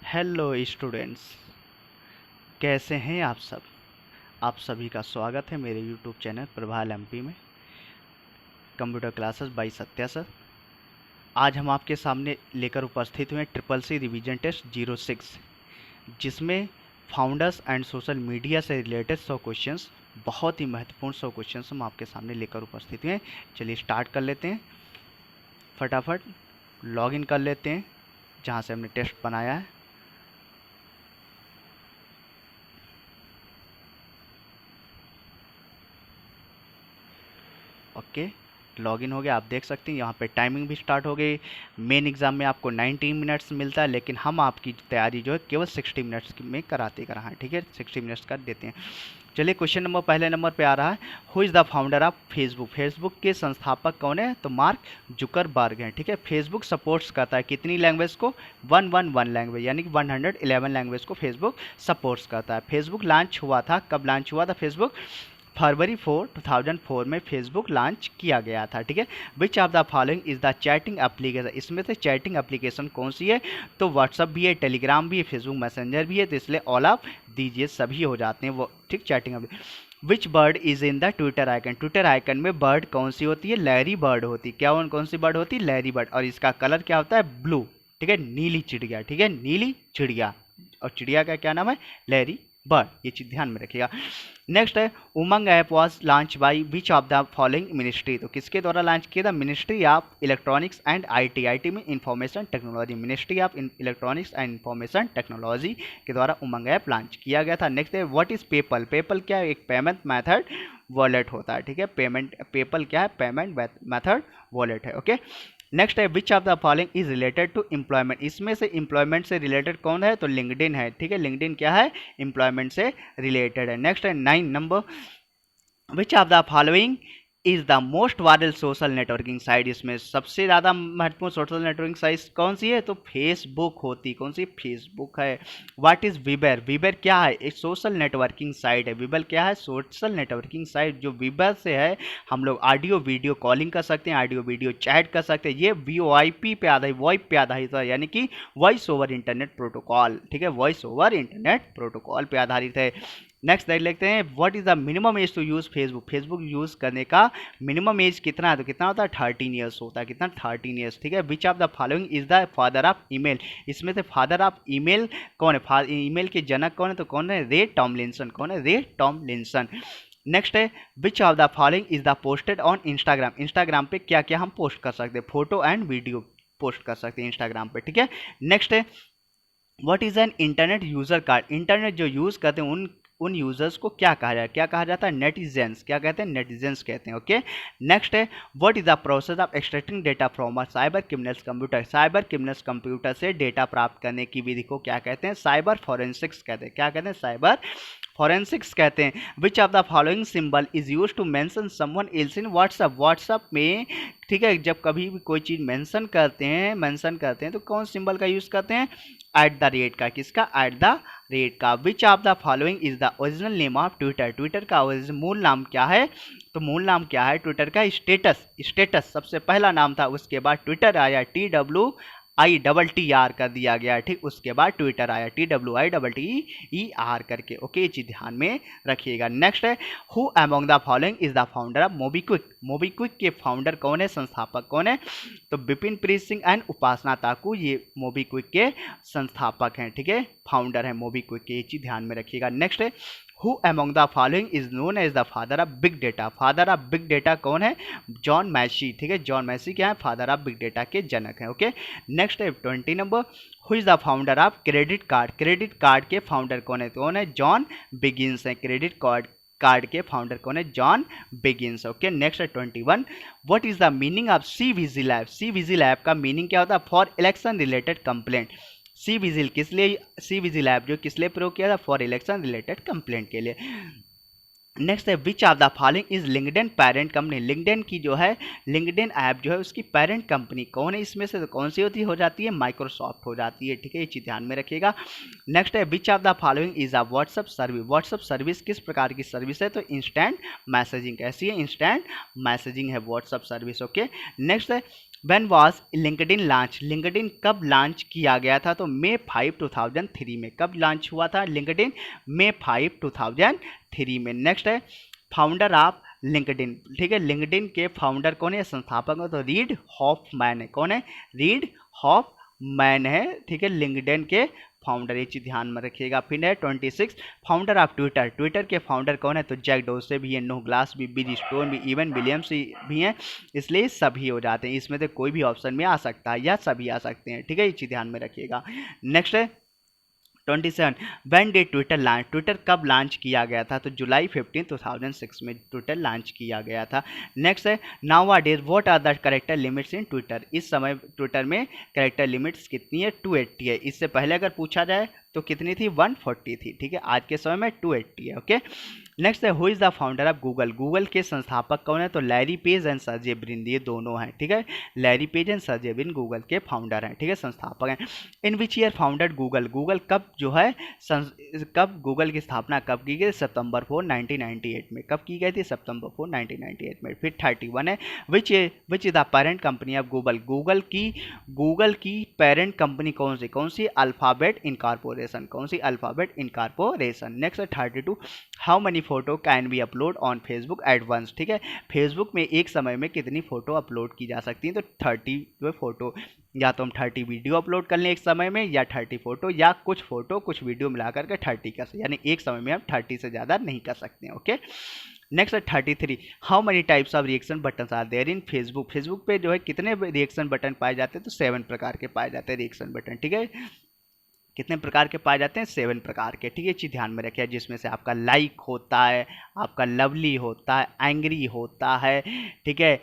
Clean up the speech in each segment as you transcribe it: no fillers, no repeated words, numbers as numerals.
Hello students, कैसे हैं आप सब। आप सभी का स्वागत है मेरे यूट्यूब चैनल प्रभाल एमपी में, computer classes bye Satya sir. आज हम आपके सामने लेकर उपस्थित हुए ट्रिपल सी रिवीजन टेस्ट 06, जिसमें फाउंडर्स एंड सोशल मीडिया से रिलेटेड 100 क्वेश्चंस, बहुत ही महत्वपूर्ण 100 क्वेश्चंस हम आपके सामने लेकर उपस्थित हुए हैं। चलिए स्टार्ट कर लेते हैं, फटाफट लॉगिन कर लेते हैं जहाँ से हमने टेस्ट बनाया है। ओके, लॉगिन हो गया। आप देख सकते हैं यहाँ पे टाइमिंग भी स्टार्ट हो गई। मेन एग्ज़ाम में आपको 19 मिनट्स मिलता है, लेकिन हम आपकी तैयारी जो है केवल 60 मिनट्स में कराते हैं, ठीक है, 60 मिनट्स का देते हैं। चलिए क्वेश्चन नंबर पहले नंबर पे आ रहा है, who is the founder of Facebook. Facebook के संस्थापक कौन है? तो मार्क जुकरबर्ग हैं, ठीक है। फेसबुक सपोर्ट्स करता है कितनी लैंग्वेज को? 111 लैंग्वेज, यानी कि 111 लैंग्वेज को फेसबुक सपोर्ट्स करता है। फेसबुक लॉन्च हुआ था, कब लॉन्च हुआ था फेसबुक? फरवरी 2004 में फेसबुक लॉन्च किया गया था, ठीक है। Which of the following is the chatting application. इसमें से चैटिंग एप्लीकेशन कौन सी है? तो व्हाट्सअप भी है, टेलीग्राम भी है, फेसबुक मैसेंजर भी है, तो इसलिए ऑल ऑफ दीजिए, सभी हो जाते हैं वो, ठीक। Chatting which bird is in the Twitter icon. Twitter icon में बर्ड कौन सी होती है? लैरी बर्ड होती है। क्या कौन सी बर्ड होती है? Larry bird. और इसका कलर क्या होता है? ब्लू, ठीक है, नीली चिड़िया, ठीक है, नीली चिड़िया। और चिड़िया का क्या नाम है? लैरी बर्ड, ये चीज ध्यान में रखिएगा। नेक्स्ट है, Umang app was launch by which of the following ministry. तो किसके द्वारा लॉन्च किया था? Ministry of electronics and IT. IT में information technology, ministry of electronics and information technology के द्वारा उमंग ऐप लॉन्च किया गया था। नेक्स्ट है, व्हाट इज पेपल। पेपल क्या है? एक पेमेंट मेथड वॉलेट होता है, ठीक है। पेपल क्या है? पेमेंट मेथड वॉलेट है, ओके। नेक्स्ट है, which of the following is related to employment. इसमें से एम्प्लॉयमेंट से रिलेटेड कौन है? तो लिंक्डइन है, ठीक है। लिंक्डइन क्या है? एम्प्लॉयमेंट से रिलेटेड है। नेक्स्ट है 9 number, which of the following is the most viral social networking site. इसमें सबसे ज़्यादा महत्वपूर्ण सोशल नेटवर्किंग साइट कौन सी है? तो फेसबुक होती। कौन सी? फेसबुक है। What is Viber. विबर क्या है? एक सोशल नेटवर्किंग साइट है। विबर क्या है? Social networking site. जो विबर से है हम लोग ऑडियो वीडियो कॉलिंग कर सकते हैं, ऑडियो वीडियो चैट कर सकते हैं। ये VoIP पे आधारित, वॉइप पे आधारित है, यानी कि वॉइस ओवर इंटरनेट प्रोटोकॉल, ठीक है, वॉइस ओवर इंटरनेट प्रोटोकॉल पे आधारित है। नेक्स्ट देख लेते हैं, what is the minimum age to use Facebook. Facebook use करने का मिनिमम एज कितना है? तो कितना होता है? 13 ईयर्स होता है। कितना? 13 ईयर्स, ठीक है। Which of the following is the father of email. इसमें से फादर ऑफ ईमेल कौन है? ईमेल के जनक कौन है? तो कौन है? रे टॉमलिंसन। कौन है? रे टॉमलिंसन। नेक्स्ट है, which of the following is the posted on Instagram. Instagram पे क्या क्या हम पोस्ट कर सकते हैं? फोटो एंड वीडियो पोस्ट कर सकते हैं इंस्टाग्राम पे, ठीक है। नेक्स्ट है, what is an internet user card. Internet जो यूज करते हैं उन यूजर्स को क्या कहा जाए? क्या कहा जाता है? नेटिजन्स। क्या कहते हैं? नेटिजन्स कहते हैं, ओके। नेक्स्ट है, what is the process of extracting data from a cyber criminals computer. Cyber criminals computer से डेटा प्राप्त करने की विधि को क्या कहते हैं? साइबर फॉरेंसिक्स कहते हैं। क्या कहते हैं? साइबर फॉरेंसिक्स कहते हैं। Which of the following symbol is use to mention someone else in WhatsApp. WhatsApp में, ठीक है, जब कभी भी कोई चीज़ मेंशन करते हैं तो कौन सिंबल का यूज़ करते हैं? एट द रेट का। किसका? एट द रेट का। विच of the following is the original name of Twitter. Twitter का मूल नाम क्या है? तो मूल नाम क्या है ट्विटर का? स्टेटस। स्टेटस सबसे पहला नाम था, उसके बाद ट्विटर आया, TWITTER कर दिया गया, ठीक। उसके बाद ट्विटर आया, TWITTER करके, ओके। ये चीज ध्यान में रखिएगा। नेक्स्ट है, who among the following is the founder of MobiKwik. MobiKwik के फाउंडर कौन है? संस्थापक कौन है? तो बिपिन प्रीत सिंह एंड उपासना ताकू, ये मोबीक्विक के संस्थापक हैं, ठीक है, फाउंडर है मोबीक्विक के। ये चीज ध्यान में रखिएगा। नेक्स्ट है, who among the following is known as the father of big data. Father of big data कौन है? जॉन मैसी, ठीक है। जॉन मैसी क्या है? फादर ऑफ बिग डेटा के जनक हैं, ओके। नेक्स्ट है 20 number, who is the founder of credit card. Credit card के फाउंडर कौन है? कौन है? जॉन बिगिंस है। क्रेडिट कार्ड के फाउंडर कौन है? John Biggins, okay. नेक्स्ट है 21, what is the meaning of cVIGIL app. CVIGIL app का मीनिंग क्या होता है? For election related complaint. CVIGIL किस लिए? सी विजिल ऐप जो किस लिए प्रयोग किया था? फॉर इलेक्शन रिलेटेड कंप्लेंट के लिए। नेक्स्ट है, which of the following is LinkedIn parent company. LinkedIn की जो है, लिंक्डइन ऐप जो है उसकी पेरेंट कंपनी कौन है? इसमें से तो कौन सी होती हो जाती है? माइक्रोसॉफ्ट हो जाती है, ठीक है। ये चीज ध्यान में रखिएगा। नेक्स्ट है, which of the following is a WhatsApp service. WhatsApp service किस प्रकार की सर्विस है? तो इंस्टेंट मैसेजिंग। कैसी है? इंस्टेंट मैसेजिंग है व्हाट्सएप सर्विस, ओके। नेक्स्ट है, when was LinkedIn launch, LinkedIn कब लॉन्च किया गया था? तो May 5, 2003 में। कब लॉन्च हुआ था लिंक्डइन? May 5, 2003 में। नेक्स्ट है फाउंडर ऑफ लिंक्डइन, ठीक है, लिंक्डइन के फाउंडर कौन है, संस्थापक है? तो रीड हॉफमैन है। कौन है? रीड हॉफमैन है, ठीक है, लिंक्डइन के फाउंडर, ये चीज ध्यान में रखिएगा। फिर है 26 फाउंडर ऑफ ट्विटर, ट्विटर के फाउंडर कौन है? तो जैक डोर्से भी है, नो ग्लास भी, बिल स्टोन भी, इवन विलियम्स भी हैं, इसलिए सभी हो जाते हैं। इसमें से कोई भी ऑप्शन में आ सकता है या सभी आ सकते हैं, ठीक है, ये चीज ध्यान में रखिएगा। नेक्स्ट है 27 when did Twitter launch, Twitter कब लॉन्च किया गया था? तो July 15, 2006 में ट्विटर लॉन्च किया गया था। नेक्स्ट है nowadays what are the character limits in Twitter, इस समय ट्विटर में कैरेक्टर लिमिट्स कितनी है? 280 है। इससे पहले अगर पूछा जाए तो कितनी थी? 140 थी, ठीक है, आज के समय में 280 है। ओके, नेक्स्ट है who is the founder of Google, Google के संस्थापक कौन है? तो Larry Page and Sergey Brin, ये दोनों हैं, ठीक है, Larry Page and Sergey Brin Google के फाउंडर हैं, ठीक है, संस्थापक हैं। In which year founded Google, Google कब जो है कब गूगल की स्थापना कब की गई? September 4, 1998 में। कब की गई थी? September 4, 1998 में। फिर 31 है which is the parent company of Google, Google की पेरेंट कंपनी कौन सी? अल्फाबेट इनकॉर्पोरेशन, कौन सी? Alphabet incorporation. नेक्स्ट है 32 how many photo can be upload on Facebook at once, ठीक है, फेसबुक में एक समय में कितनी फोटो अपलोड की जा सकती है? तो 30 जो फोटो, या तो हम 30 वीडियो अपलोड कर लें एक समय में, या 30 फोटो, या कुछ फोटो कुछ वीडियो मिलाकर के 30 कर, यानी एक समय में हम 30 से ज़्यादा नहीं कर सकते हैं। ओके, नेक्स्ट है 33 how many types of reaction button are there in Facebook, Facebook पे जो है कितने रिएक्शन बटन पाए जाते हैं? तो 7 प्रकार के पाए जाते हैं रिएक्शन बटन, ठीक है, कितने प्रकार के पाए जाते हैं? 7 प्रकार के, ठीक है, चीज़ ध्यान में रखिए, जिसमें से आपका लाइक होता है, आपका लवली होता है, एंग्री होता है, ठीक है,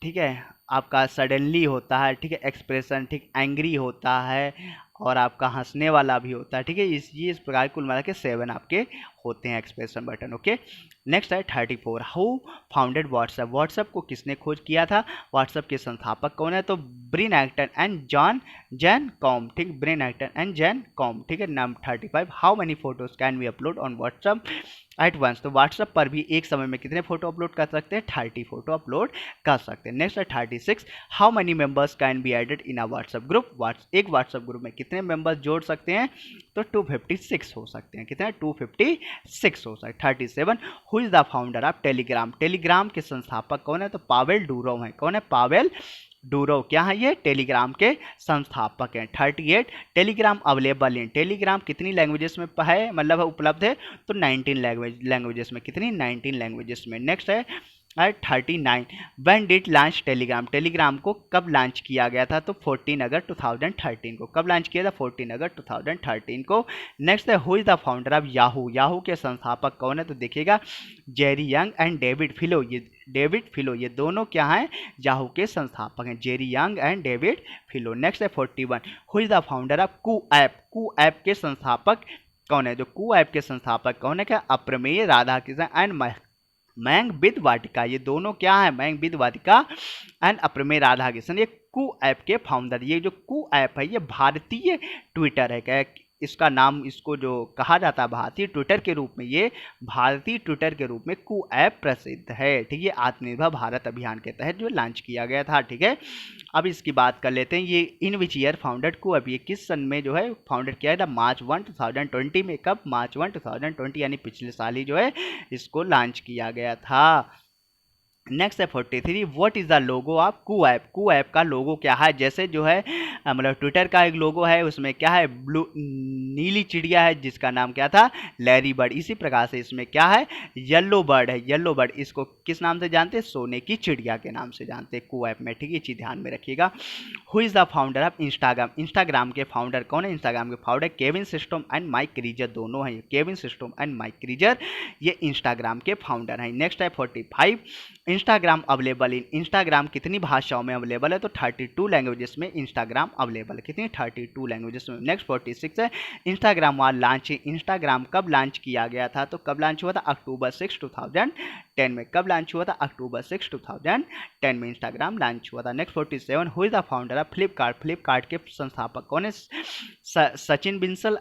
ठीक है, आपका सडनली होता है, ठीक है, एक्सप्रेशन, ठीक, एंग्री होता है, और आपका हंसने वाला भी होता है, ठीक है, इस प्रकार कुल मिला के 7 आपके होते हैं एक्सप्रेशन बटन। ओके, नेक्स्ट है 34 हाउ फाउंडेड व्हाट्सएप, व्हाट्सएप को किसने खोज किया था? व्हाट्सएप के संस्थापक कौन है? तो Brian Acton and Jan Koum, ठीक, Brian Acton and Jan Koum, ठीक है। Number 35 how many photos can we upload on WhatsApp at once, तो व्हाट्सएप पर भी एक समय में कितने फोटो अपलोड कर सकते हैं? 30 फोटो अपलोड कर सकते हैं। नेक्स्ट है 36 how many members can be added in a WhatsApp group, एक व्हाट्सएप ग्रुप में कितने मेंबर्स जोड़ सकते हैं? तो 256 हो सकते हैं, कितने? 256 हो सकते हैं। 37 who is the founder of Telegram, Telegram के संस्थापक कौन है? तो पावेल डूरोव है। कौन है? Pavel Durov. क्या है ये? टेलीग्राम के संस्थापक हैं। 38 टेलीग्राम अवेलेबल इन, टेलीग्राम कितनी लैंग्वेजेस में है, मतलब उपलब्ध है? तो 19 लैंग्वेजेस में, कितनी? 19 लैंग्वेजेस में। नेक्स्ट है 39 when did launch Telegram, Telegram को कब लॉन्च किया गया था? तो 14 अगस्त 2013 को। कब लॉन्च किया था? 14 अगस्त 2013 को। नेक्स्ट है who is the founder of Yahoo, Yahoo के संस्थापक कौन है? तो देखिएगा Jerry Yang and David Filo, ये दोनों क्या हैं? याहू के संस्थापक हैं, Jerry Yang and David Filo. Next है 41 who is the founder of Koo app, Koo app के संस्थापक कौन है? जो कू ऐप के संस्थापक कौन है? क्या? अप्रमेय राधाकृष्णन एंड मैंग बिद वाटिका, ये दोनों क्या है? मैंग बिद वाटिका एंड अप्रमेय राधाकृष्णन, ये कू ऐप के फाउंडर। ये जो कू ऐप है ये भारतीय ट्विटर है, क्या इसका नाम, इसको जो कहा जाता है भारतीय ट्विटर के रूप में, ये भारतीय ट्विटर के रूप में कू ऐप प्रसिद्ध है, ठीक है, आत्मनिर्भर भारत अभियान के तहत जो लॉन्च किया गया था, ठीक है। अब इसकी बात कर लेते हैं, ये in which year founded Koo app, ये किस सन में जो है फाउंडेड किया था? March 1, 2020 में। कब? March 1, 2020, यानी पिछले साल ही जो है इसको लॉन्च किया गया था। नेक्स्ट है 43 what is the logo of Koo app, Koo app का लोगो क्या है? जैसे जो है मतलब ट्विटर का एक लोगो है, उसमें क्या है? ब्लू, नीली चिड़िया है जिसका नाम क्या था? Larry bird. इसी प्रकार से इसमें क्या है? येलो बर्ड है, येलो बर्ड। इसको किस नाम से जानते हैं? सोने की चिड़िया के नाम से जानते हैं कू ऐप में, ठीक है, चीज ध्यान में रखिएगा। Who is the founder of Instagram, Instagram के फाउंडर कौन है? इंस्टाग्राम के founder Kevin Systrom and Mike Krieger, दोनों हैं, Kevin Systrom and Mike Krieger, ये इंस्टाग्राम के फाउंडर हैं। नेक्स्ट है 45 इंस्टाग्राम अवेलेबल इन, इंस्टाग्राम कितनी भाषाओं में अवेलेबल है? तो 32 लैंग्वेजेस में इंस्टाग्राम अवेलेबल है, कितनी? 32 लैंग्वेजेस में। नेक्स्ट 46 है इंस्टाग्राम वाल लॉन्च, इंस्टाग्राम कब लॉन्च किया गया था? तो कब लॉन्च हुआ था? October 6, 2010 में। कब लॉन्च हुआ था? October 6, 2010 में इंस्टाग्राम लॉन्च हुआ था। Next 47 who is the founder of Flipkart, Flipkart के संस्थापक कौन है? सचिन बंसल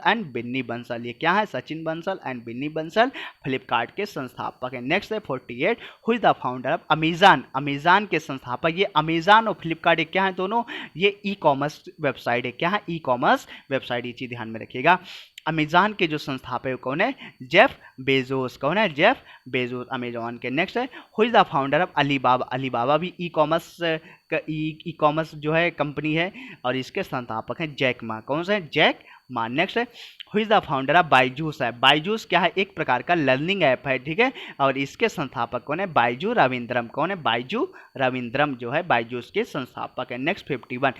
एंड बिन्नी बंसल, ये क्या है? सचिन बंसल एंड बिन्नी बंसल फ्लिपकार्ट के संस्थापक हैं। नेक्स्ट है 48 58 who is the founder of Amazon. Amazon के संस्थापक, ये अमेज़न और फ्लिपकार्ट एक क्या है दोनों, ये ई कॉमर्स वेबसाइट है। क्या है? E commerce website. ये चीज़ ध्यान में रखिएगा। अमेज़न के जो संस्थापक कौन है? Jeff Bezos. कौन है? जेफ बेजोस, अमेज़न के। नेक्स्ट है who is the founder of Alibaba. Alibaba भी ई कॉमर्स जो है कंपनी है और इसके संस्थापक हैं जैक मा। कौन से? Jack Ma. नेक्स्ट है who is the founder of Byju's है। बायजूस क्या है? एक प्रकार का लर्निंग ऐप है, ठीक है, और इसके संस्थापक कौन है? बायजू रविंद्रम। कौन है? बायजू रविंद्रम जो है बायजूस के संस्थापक है। Next 51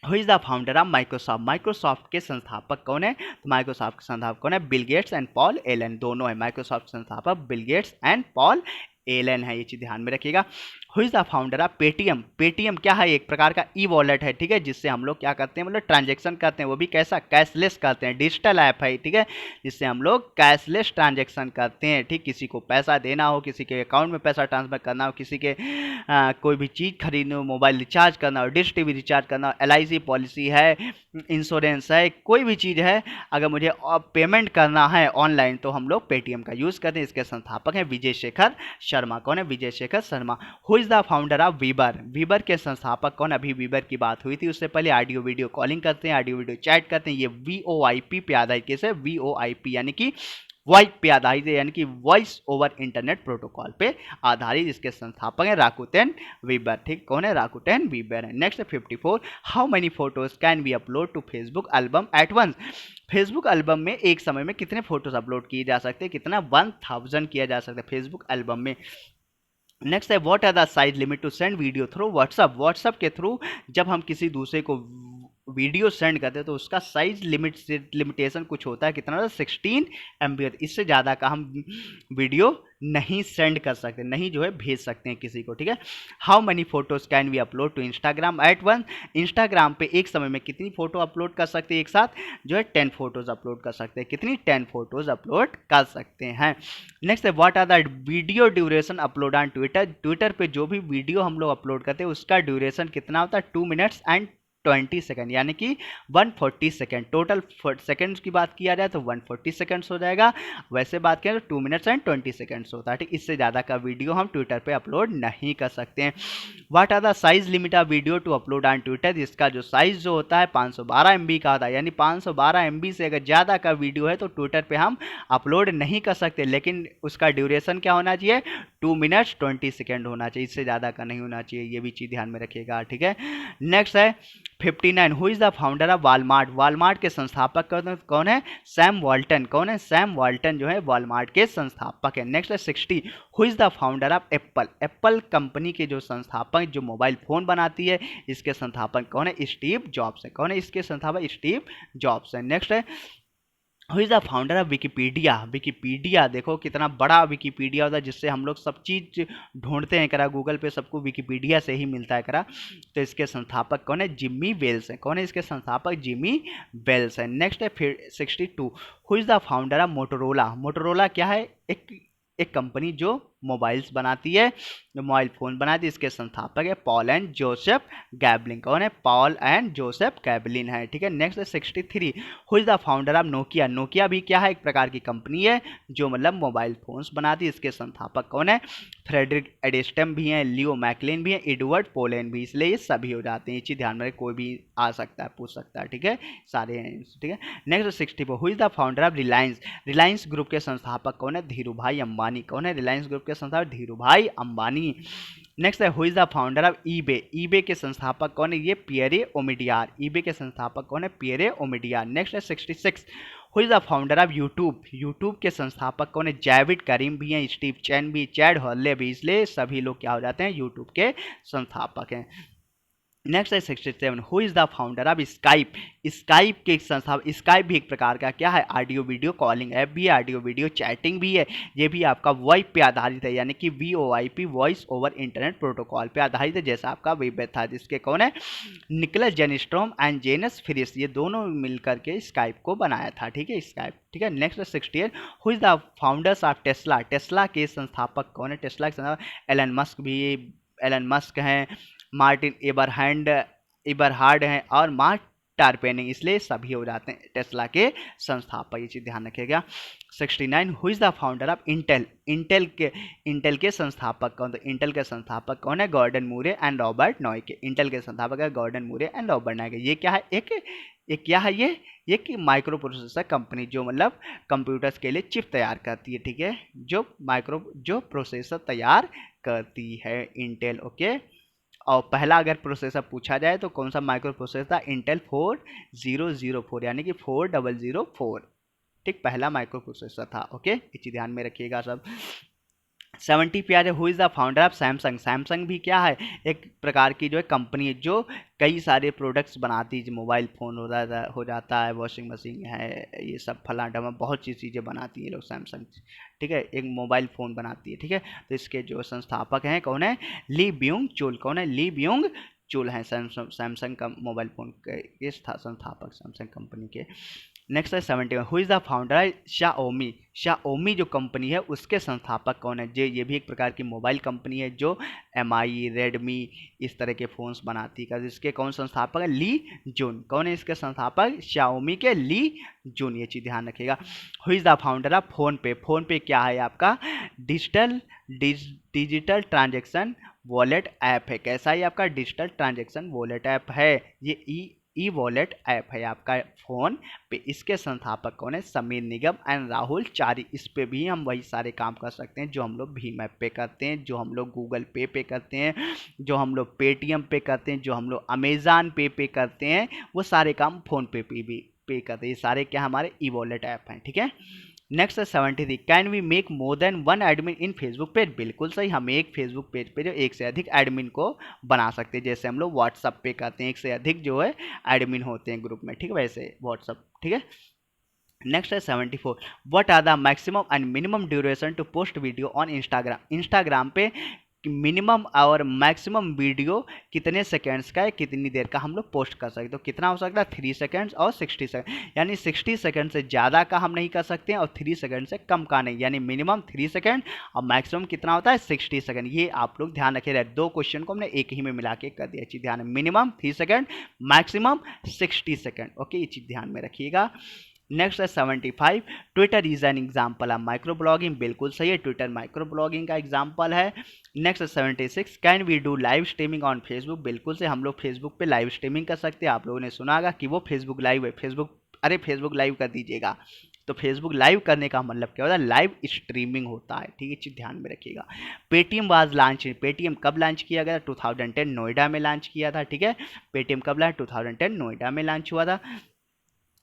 who is the founder of Microsoft. Microsoft के संस्थापक कौन है? तो माइक्रोसॉफ्ट के संस्थापक कौन है? Bill Gates and Paul Allen, दोनों है। माइक्रोसॉफ्ट संस्थापक Bill Gates and Paul Allen है, ये चीज ध्यान में रखिएगा। Who is the founder of Paytm. Paytm क्या है? एक प्रकार का ई वॉलेट है, ठीक है, जिससे हम लोग क्या करते हैं, मतलब ट्रांजेक्शन करते हैं, वो भी कैसा? कैशलेस करते हैं। डिजिटल ऐप है, ठीक है, जिससे हम लोग कैशलेस ट्रांजेक्शन करते हैं, ठीक। किसी को पैसा देना हो, किसी के अकाउंट में पैसा ट्रांसफर करना हो, किसी के कोई भी चीज़ खरीदनी हो, मोबाइल रिचार्ज करना हो, डिश टीवी रिचार्ज करना हो, LIC पॉलिसी है, इंश्योरेंस है, कोई भी चीज़ है, अगर मुझे पेमेंट करना है ऑनलाइन तो हम लोग पेटीएम का यूज़ करते हैं। इसके संस्थापक हैं विजय शेखर शर्मा। कौन है? Vijay Shekhar Sharma. Who is the founder of Viber. Viber के संस्थापक कौन? अभी वीबर की बात हुई थी, उससे पहले ऑडियो वीडियो कॉलिंग करते हैं, ऑडियो वीडियो चैट करते हैं, ये VoIP पे आधारित कैसे? VoIP यानी कि वॉइप पे आधारित है, यानी कि वॉइस ओवर इंटरनेट प्रोटोकॉल पे आधारित। इसके संस्थापक हैं राकुटेन वीबर, ठीक। कौन है? राकुटेन वीबर है। Next 54 how many photos can be upload to Facebook album at once. Facebook album में एक समय में कितने फोटोज अपलोड किए जा सकते हैं? कितना? 1000 किया जा सकता है फेसबुक एल्बम में। नेक्स्ट है what are the size limit to send video through WhatsApp. WhatsApp के थ्रू जब हम किसी दूसरे को वीडियो सेंड करते हैं तो उसका साइज लिमिटेशन कुछ होता है, कितना? 16 MB। इससे ज़्यादा का हम वीडियो नहीं सेंड कर सकते, नहीं जो है भेज सकते हैं किसी को, ठीक है। How many photos can we upload to Instagram at one. Instagram पे एक समय में कितनी फोटो अपलोड कर सकते हैं? एक साथ जो है 10 फोटोज अपलोड कर सकते हैं। कितनी? 10 फोटोज अपलोड कर सकते हैं। नेक्स्ट है what are the video duration upload on Twitter. Twitter पे जो भी वीडियो हम लोग अपलोड करते हैं उसका ड्यूरेशन कितना होता है? 2 मिनट्स एंड 20 सेकेंड, यानी कि 140 सेकेंड। टोटल सेकेंड्स की बात किया जाए तो 140 सेकेंड्स हो जाएगा, वैसे बात करें तो 2 मिनट्स एंड 20 सेकेंड्स होता है, ठीक। इससे ज़्यादा का वीडियो हम ट्विटर पे अपलोड नहीं कर सकते हैं। What are the size limit of video to upload on Twitter. इसका जो साइज जो होता है 512 MB का होता है, यानी 512 MB से अगर ज़्यादा का वीडियो है तो ट्विटर पे हम अपलोड नहीं कर सकते, लेकिन उसका ड्यूरेशन क्या होना चाहिए? 2 मिनट्स 20 सेकेंड होना चाहिए, इससे ज़्यादा का नहीं होना चाहिए, ये भी चीज़ ध्यान में रखिएगा, ठीक है। नेक्स्ट है 59 who is the founder of Walmart. Walmart के संस्थापक कौन है? Sam Walton. कौन है? सैम वॉल्टन जो है वॉलमार्ट के संस्थापक है। नेक्स्ट है 60 who is the founder of Apple. Apple company के जो संस्थापक, जो मोबाइल फोन बनाती है, इसके संस्थापक कौन है? स्टीव जॉब्स है। कौन है इसके संस्थापक? स्टीव जॉब्स है। नेक्स्ट है who is the founder of Wikipedia. Wikipedia देखो कितना बड़ा विकीपीडिया होता है, जिससे हम लोग सब चीज़ ढूंढते हैं करा, गूगल पे सबको विकीपीडिया से ही मिलता है करा। तो इसके संस्थापक कौन है? जिम्मी वेल्स है। कौन है इसके संस्थापक? जिम्मी वेल्स है। नेक्स्ट है फिर 62 who is the founder of Motorola. Motorola क्या है? एक कंपनी जो मोबाइल्स बनाती है, जो मोबाइल फ़ोन बनाती है, इसके संस्थापक है पॉल एंड जोसेफ गैबलिन। कौन है? पॉल एंड जोसेफ गैबलिन है, ठीक है। नेक्स्ट है 63 who is the founder of Nokia. Nokia भी क्या है? एक प्रकार की कंपनी है जो मतलब मोबाइल फ़ोन्स बनाती है, इसके संस्थापक कौन है? फ्रेडरिक एडेस्टम भी हैं, लियो मैकलिन भी हैं, एडवर्ड पोलैंड भी, इसलिए ये सभी हो जाते हैं। ये चीज़ ध्यान में, कोई भी आ सकता है, पूछ सकता है, ठीक है, सारे हैं, ठीक है। Next 64 who is the founder of Reliance. Reliance group के संस्थापक कौन है? धीरू भाई अंबानी। कौन है? रिलायंस ग्रुप के संस्थापक धीरू भाई अंबानी। नेक्स्ट है who is the founder of eBay. EBay के संस्थापक कौन है? ये पियरे ओमिडियार। ईबे के संस्थापक कौन है? पियरे ओमिडियार। नेक्स्ट है 66 who is the founder of YouTube. YouTube के संस्थापक कौन है? जावेद करीम भी हैं, स्टीव चैन भी, चैड हॉर्ले भी, इसलिए सभी लोग क्या हो जाते हैं? यूट्यूब के संस्थापक हैं। नेक्स्ट है 67 who is the founder of Skype. Skype के संस्थापक, स्काइप भी एक प्रकार का क्या है? ऑडियो वीडियो कॉलिंग ऐप भी है, ऑडियो वीडियो चैटिंग भी है, ये भी आपका वॉइप पे आधारित है, यानी कि VoIP voice over internet protocol पे आधारित है, जैसा आपका वेब था, जिसके कौन है? निकोलस जेनिस्ट्रोम एंड जेनस फ्रिस, ये दोनों मिलकर के स्काइप को बनाया था, ठीक है, स्काइप, ठीक है। Next 68 who is the founders of Tesla. Tesla के संस्थापक कौन है? टेस्ला के संस्थापक एलन मस्क भी, एलन मस्क हैं, मार्टिन एबरहार्ड हैं और मार्क टारपेनिंग, इसलिए सभी हो जाते हैं टेस्ला के संस्थापक, ये चीज़ ध्यान रखिएगा। 69 who is the founder of Intel, Intel के संस्थापक कौन, तो इंटेल के संस्थापक कौन है, Gordon Moore and Robert Noyce. Intel के संस्थापक है Gordon Moore and Robert Noyce. ये क्या है, एक क्या है, ये कि माइक्रो प्रोसेसर कंपनी जो मतलब कंप्यूटर्स के लिए चिप तैयार करती है, ठीक है, जो प्रोसेसर तैयार करती है इंटेल, ओके। और पहला अगर प्रोसेसर पूछा जाए तो कौन सा माइक्रो प्रोसेसर था, इंटेल 4004 यानी कि 4004, ठीक, पहला माइक्रो प्रोसेसर था, ओके, ये चीज ध्यान में रखिएगा सब। 70 पे आ जाए, who is the founder of Samsung. Samsung भी क्या है, एक प्रकार की जो है कंपनी है जो कई सारे प्रोडक्ट्स बनाती है, मोबाइल फ़ोन हो जाता है, वॉशिंग मशीन है, ये सब फला डमा बहुत सी चीज़ें बनाती है लोग सैमसंग, ठीक है, एक मोबाइल फ़ोन बनाती है, ठीक है। तो इसके जो संस्थापक हैं कौन है, ली ब्यूंग चुल, कौन है, ली ब्यूंग चुल हैं सैमसंग का मोबाइल फ़ोन के ये संस्थापक सैमसंग कंपनी के। नेक्स्ट है 71 हु इज़ द फाउंडर है शाओमी। शाओमी जो कंपनी है उसके संस्थापक कौन है, ये भी एक प्रकार की मोबाइल कंपनी है जो एमआई रेडमी इस तरह के फ़ोन्स बनाती है। इसके कौन संस्थापक है, ली जून, कौन है इसके संस्थापक, शाओमी के ली जून, ये चीज़ ध्यान रखिएगा। Who is the founder of PhonePe. PhonePe क्या है आपका, डिजिटल ट्रांजेक्शन वॉलेट ऐप है। कैसा है आपका, डिजिटल ट्रांजेक्शन वॉलेट ऐप है, ये ई वॉलेट ऐप है आपका फ़ोन पे। इसके संस्थापक कौन है, समीर निगम एंड राहुल चारी। इस पे भी हम वही सारे काम कर सकते हैं जो हम लोग भीम ऐप पे करते हैं, जो हम लोग गूगल पे करते हैं, जो हम लोग पेटीएम पे करते हैं, जो हम लोग अमेज़न पे करते हैं, वो सारे काम फ़ोन पे भी पे करते हैं। ये सारे क्या हमारे ई वॉलेट ऐप हैं, ठीक है। नेक्स्ट है 73 can we make more than one admin in Facebook page. बिल्कुल सही, हम एक फेसबुक पेज पे जो एक से अधिक एडमिन को बना सकते हैं, जैसे हम लोग व्हाट्सअप पे करते हैं, एक से अधिक जो है एडमिन होते हैं ग्रुप में, ठीक है, वैसे व्हाट्सअप, ठीक है। नेक्स्ट है 74 what are the maximum and minimum duration to post video on Instagram. Instagram पे मिनिमम और मैक्सिमम वीडियो कितने सेकेंड्स का है, कितनी देर का हम लोग पोस्ट कर सकते हैं, तो कितना हो सकता है 3 सेकेंड्स और 60 सेकेंड, यानी 60 सेकेंड से ज़्यादा का हम नहीं कर सकते हैं और 3 सेकेंड से कम का नहीं, यानी मिनिमम 3 सेकेंड और मैक्सिमम कितना होता है 60 सेकेंड। ये आप लोग ध्यान रखिए, दो क्वेश्चन को हमने एक ही में मिला के कर दिया, चीज़ ध्यान, minimum 3 second, maximum 60 second, okay, ये चीज़ ध्यान में रखिएगा। नेक्स्ट है 75 Twitter is an example of microblogging. बिल्कुल सही है, ट्विटर माइक्रो ब्लॉगिंग का एग्जाम्पल है। नेक्स्ट है 76 can we do live streaming on Facebook. बिल्कुल से हम लोग फेसबुक पे लाइव स्ट्रीमिंग कर सकते हैं। आप लोगों ने सुना होगा कि वो फेसबुक लाइव है, फेसबुक लाइव कर दीजिएगा। तो फेसबुक लाइव करने का मतलब क्या होता है, लाइव स्ट्रीमिंग होता है, ठीक है, चीज़ ध्यान में रखिएगा। पेटीएम वाज लॉन्च, पेटीएम कब लॉन्च किया गया, 2010 नोएडा में लॉन्च किया था, ठीक है। पेटीएम कब लॉन्च, 2010 नोएडा में लॉन्च हुआ था।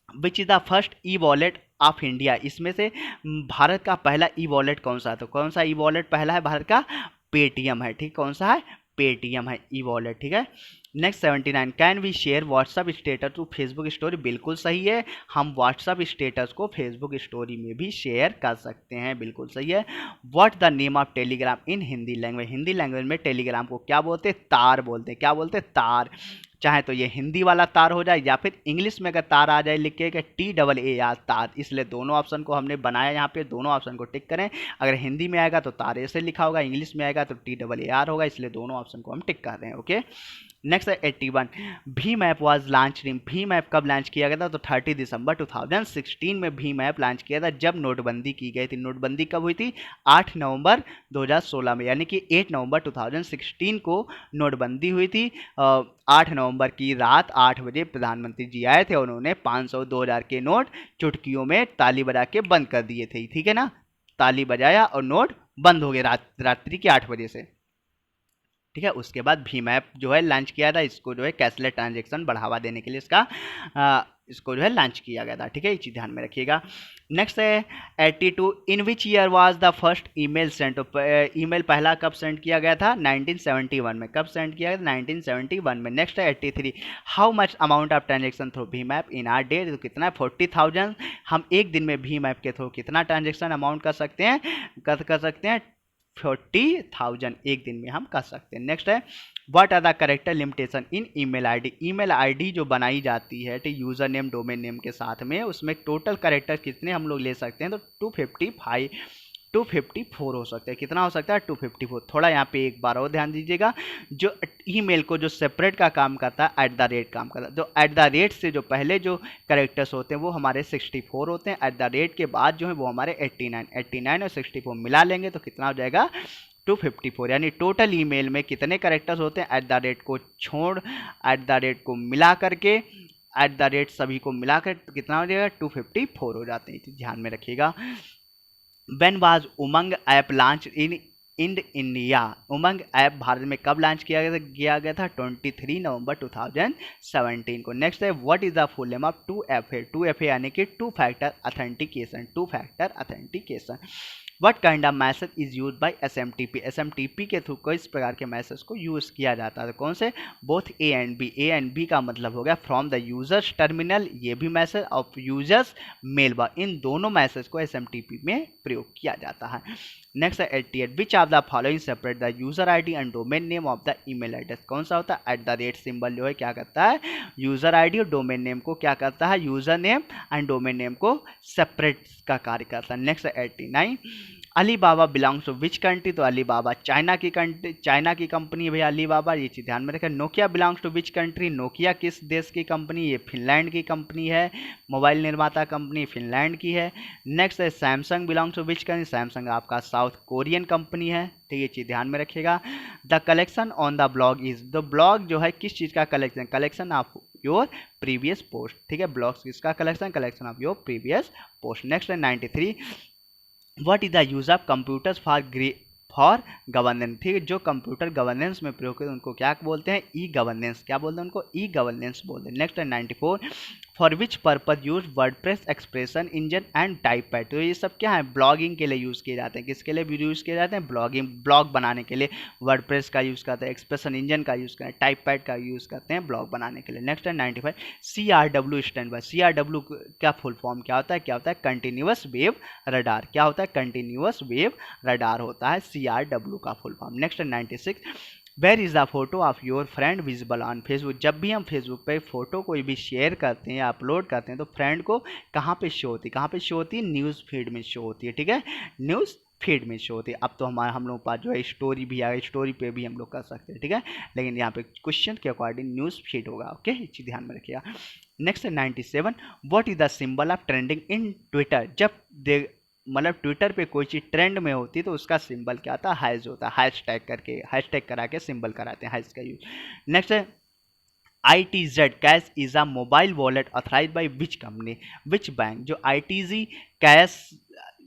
Which is the first e wallet of India. इसमें से भारत का पहला ई वॉलेट कौन सा है, तो कौन सा ई वॉलेट पहला है भारत का, पेटीएम है, ठीक, कौन सा है, पेटीएम है ई वॉलेट, ठीक है। Next 79 can we share WhatsApp status to Facebook story. बिल्कुल सही है, हम व्हाट्सअप स्टेटस को फेसबुक स्टोरी में भी शेयर कर सकते हैं, बिल्कुल सही है। What the name of Telegram in Hindi language. Hindi language में टेलीग्राम को क्या बोलते हैं, तार बोलते हैं, क्या बोलते हैं, तार। चाहे तो ये हिंदी वाला तार हो जाए या फिर इंग्लिश में अगर तार आ जाए लिख के TAAR तार, इसलिए दोनों ऑप्शन को हमने बनाया, यहाँ पे दोनों ऑप्शन को टिक करें। अगर हिंदी में आएगा तो तार ऐसे लिखा होगा, इंग्लिश में आएगा तो TAAR होगा, इसलिए दोनों ऑप्शन को हम टिक कर रहे हैं, ओके। नेक्स्ट है 81 Bhim app was launch in. Bhim app कब लॉन्च किया गया था, तो 30 दिसंबर 2016 में भीम ऐप लॉन्च किया था, जब नोटबंदी की गई थी। नोटबंदी कब हुई थी, 8 नवंबर 2016 में, यानी कि 8 नवंबर 2016 को नोटबंदी हुई थी। 8 नवंबर की रात 8 बजे प्रधानमंत्री जी आए थे, उन्होंने 500 2000 के नोट चुटकियों में ताली बजा के बंद कर दिए थे, ठीक है ना, ताली बजाया और नोट बंद हो गए रात्रि के 8 बजे से, ठीक है। उसके बाद भीम ऐप जो है लॉन्च किया था, इसको जो है कैशलेस ट्रांजेक्शन बढ़ावा देने के लिए इसको जो है लॉन्च किया गया था, ठीक है, ये चीज़ ध्यान में रखिएगा। नेक्स्ट है 82 in which year was the first email send. Email पहला कब सेंड किया गया था, 1971 में। कब सेंड किया गया था, 1971 में। नेक्स्ट है 83 how much amount of transaction through Bhim app in are day. तो कितना है, 40,000। हम एक दिन में भीम ऐप के थ्रू कितना ट्रांजेक्शन अमाउंट कर सकते हैं, कर सकते हैं 40,000 एक दिन में हम कर सकते हैं। नेक्स्ट है what are the character limitation in email ID. Email ID जो बनाई जाती है तो यूज़र नेम डोमेन नेम के साथ में, उसमें टोटल करेक्टर कितने हम लोग ले सकते हैं, तो 254 हो सकता है। कितना हो सकता है? 254। थोड़ा यहाँ पे एक बार और ध्यान दीजिएगा, जो ईमेल को जो सेपरेट का काम करता है, एट द रेट काम करता है, तो एट द रेट से जो पहले जो करेक्टर्स होते हैं वो हमारे 64 होते हैं, एट द रेट के बाद जो है वो हमारे 89 और 64 मिला लेंगे तो कितना हो जाएगा? 254। यानी टोटल ईमेल में कितने करेक्टर्स होते हैं? एट द रेट को छोड़, एट द रेट को मिला करके, एट द रेट सभी को मिलाकर कितना हो जाएगा? 254 हो जाते हैं। ध्यान में रखिएगा। When was Umang app launch in India? Umang app Bharat में कब लॉन्च किया गया था? 23 नवंबर 2017 को। नेक्स्ट है, what is the full name of 2FA? 2FA यानी कि two factor authentication. What kind of message is use by SMTP? SMTP के थ्रू किस प्रकार के मैसेज को यूज़ किया जाता है? कौन से? Both A and B। A and B का मतलब हो गया फ्रॉम द यूजर्स टर्मिनल, ये भी message, of users mail box, इन दोनों मैसेज को SMTP में प्रयोग किया जाता है। नेक्स्ट है 88, विच of the following separate the user ID and domain name of the email address? कौन सा होता है? एट द रेट सिंबल जो है क्या करता है? यूजर ID और डोमेन नेम को क्या करता है? User name and domain name को सेपरेट का कार्य करता है। नेक्स्ट है 89, Alibaba belongs to which country? तो अलीबाबा चाइना की कंपनी है भैया अलीबाबा, ये चीज़ ध्यान में रखें। Nokia belongs to which country? Nokia किस देश की कंपनी? ये फिनलैंड की कंपनी है, मोबाइल निर्माता कंपनी फिनलैंड की है। नेक्स्ट है Samsung belongs to which country? Samsung आपका साउथ कोरियन कंपनी है, ठीक है, ये चीज़ ध्यान में रखिएगा। The collection on the blog is? The blog जो है किस चीज़ का collection of your previous post, ठीक है, ब्लॉग्स किसका collection of your previous post. Next है 93, what is the use of computers for governance? ठीक है, जो कंप्यूटर गवर्नेंस में प्रयोग करते हैं उनको क्या बोलते हैं? E governance. क्या बोलते हैं उनको? ई गवर्नेंस बोलते हैं। नेक्स्ट है 94, for which purpose use WordPress, expression engine and TypePad? तो ये सब क्या है? ब्लॉगिंग के लिए यूज़ किए जाते हैं। किसके लिए यूज़ किए जाते हैं? ब्लॉग बनाने के लिए वर्डप्रेस का यूज़ करते हैं, एक्सप्रेशन इंजन का यूज़ करते हैं, टाइपपैड का यूज़ करते हैं ब्लॉग बनाने के लिए। नेक्स्ट है 95, CRW स्टैंड बाय? CRW का फुल फॉर्म क्या होता है? Continuous wave radar. क्या होता है? कंटिन्यूअस वेव रडार होता है CRW का फुल फॉर्म। नेक्स्ट है 96, where is the photo of your friend visible on Facebook? जब भी हम फेसबुक पे फोटो कोई भी शेयर करते हैं या अपलोड करते हैं तो फ्रेंड को कहाँ पे शो होती है? कहाँ पे शो होती है? न्यूज़ फीड में शो होती है, ठीक है, न्यूज़ फीड में शो होती है। अब तो हम लोग पास जो है स्टोरी भी आ गई, स्टोरी पे भी हम लोग कर सकते हैं, ठीक है, लेकिन यहाँ पे क्वेश्चन के अकॉर्डिंग न्यूज़ फीड होगा। ओके, ये चीज़ ध्यान में रखिएगा। नेक्स्ट है 97, what is the symbol of trending in Twitter? जब मतलब ट्विटर पे कोई चीज़ ट्रेंड में होती है तो उसका सिंबल क्या आता है? हैश होता है, हैशटैग करा के सिंबल कराते हैं, हैश का यूज। नेक्स्ट है ITZ cash is a mobile wallet authorise by which company, which bank? जो ITZ कैश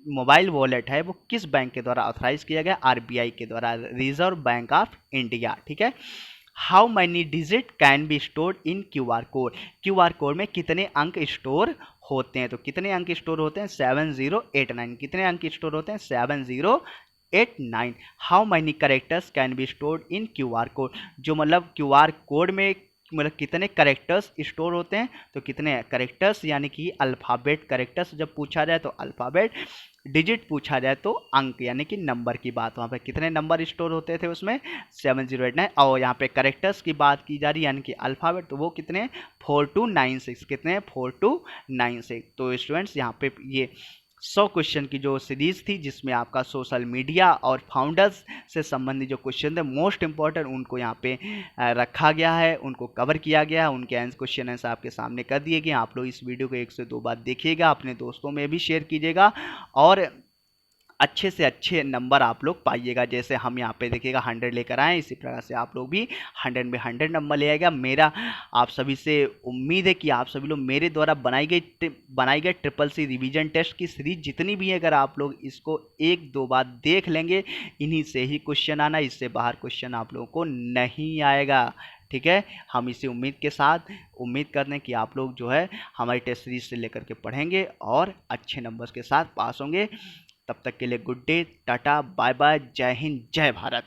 मोबाइल वॉलेट है वो किस बैंक के द्वारा ऑथराइज किया गया? RBI के द्वारा, रिजर्व बैंक ऑफ इंडिया, ठीक है। How many digit can be stored in QR code? QR code में कितने अंक स्टोर होते हैं? तो कितने अंक स्टोर होते हैं? 7089। कितने अंक स्टोर होते हैं? 7089। How many characters can be stored in QR code? जो मतलब QR कोड में मतलब कितने करेक्टर्स स्टोर होते हैं? तो कितने करेक्टर्स, यानी कि अल्फ़ाबेट करेक्टर्स जब पूछा जाए तो अल्फ़ाबेट, डिजिट पूछा जाए तो अंक यानी कि नंबर की बात, वहाँ पे कितने नंबर स्टोर होते थे उसमें? 7089। और यहाँ पे करेक्टर्स की बात की जा रही है यानी कि अल्फ़ाबेट, तो वो कितने? 4296। कितने? 4296। तो स्टूडेंट्स यहाँ पे ये 100 क्वेश्चन की जो सीरीज़ थी जिसमें आपका सोशल मीडिया और फाउंडर्स से संबंधित जो क्वेश्चन थे मोस्ट इंपॉर्टेंट उनको यहाँ पे रखा गया है, उनको कवर किया गया है, उनके क्वेश्चन आंसर आपके सामने कर दिए गए। आप लोग इस वीडियो को 1 से 2 बार देखिएगा, अपने दोस्तों में भी शेयर कीजिएगा और अच्छे से अच्छे नंबर आप लोग पाइएगा। जैसे हम यहाँ पे देखिएगा 100 लेकर आए, इसी प्रकार से आप लोग भी 100 में 100 नंबर ले आएगा। मेरा आप सभी से उम्मीद है कि आप सभी लोग मेरे द्वारा बनाई गई CCC रिवीजन टेस्ट की सीरीज जितनी भी है, अगर आप लोग इसको 1-2 बार देख लेंगे, इन्हीं से ही क्वेश्चन आना, इससे बाहर क्वेश्चन आप लोगों को नहीं आएगा, ठीक है। हम इसी उम्मीद के साथ उम्मीद करते हैं कि आप लोग जो है हमारी टेस्ट सीरीज से लेकर के पढ़ेंगे और अच्छे नंबर्स के साथ पास होंगे। तब तक के लिए good day, tata, bye bye, जय हिंद, जय भारत।